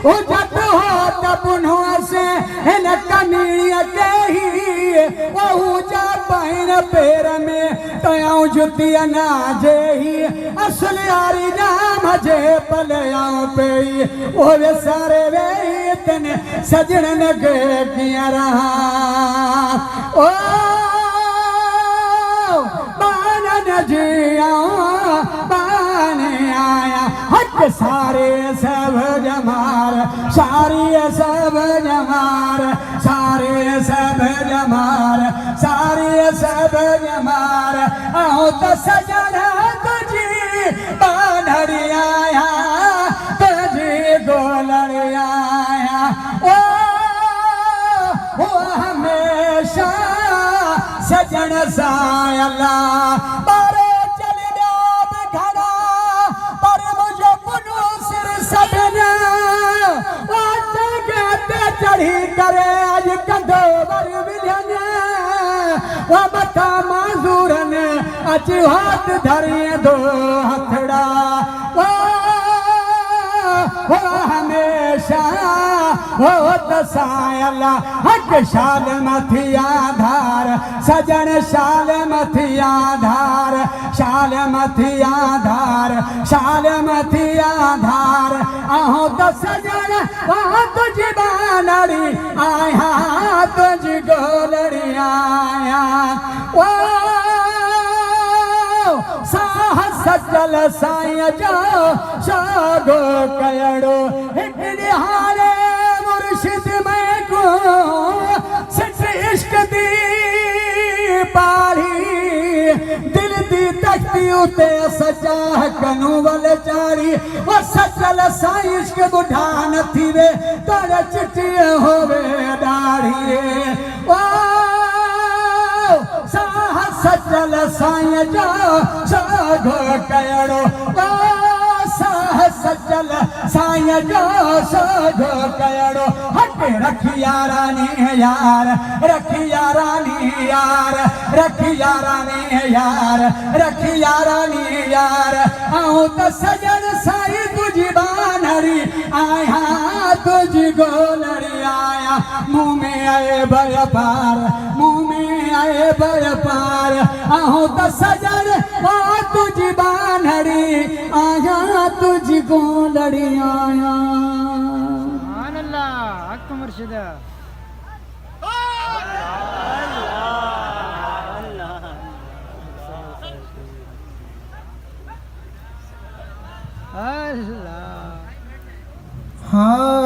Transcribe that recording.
जट हो तबुनो से इन कमीड़िया के ही वहू जा पाइन पैर में तयाऊं जुतिया ना जे ही असल यारी नाम जे पलयाऊं पे वो वे सारे वे तने सजन लगे किया रहा ओ बानन जिया बाने आया हट सारे सब जमार सारी सब जमार सारे सब जमार सारे सब जमार आओ तो सजन तुझी बानड़ी आया तुझी गोलड़ी आया ओ हमेशा सजन सायला बारे चले जाब घरा पर मुझे पुनु सिर सजना ओ जगते चढ़ी करे आज कंधो बर विधने वो बता माजूरन अच हाथ धरिए दो हथड़ा ओ हमेशा हो दसायला हक शाल मथिया धार सजन शाल मथिया धार शाल मथिया धार शाल मथिया धार आहो तो सजन वहाँ तुझी बानड़ी आया तुझी गोलड़ी आया ओ साहस सजल साईं जो सागो कयड़ो हिकड़ी हारे मुर्शिद में को सिट इश्क दी पारी दिल दी तख्ती उते सजा कनू वल चारी वो सजल साईं इश्क बुढ़ा न थी वे तोरे चिट्ठी होवे दाढ़ी ओ सजल साईं जो सागो कयड़ो सजल साईं जो सागो कयड़ो हट रखिया रानी यार रखिया रानी यार रखिया रानी यार रखिया रानी यार आऊं तो सजन साईं तुझी बानड़ी आया तुझी गोलड़ी आया मुँह में आए भय पार मुँह में आए भय पार आऊं तो सजन आ तुझी बानड़ी आया तुझी गोलड़ी आया सुभान अल्लाह हक मुर्शिद अल्लाह हाँ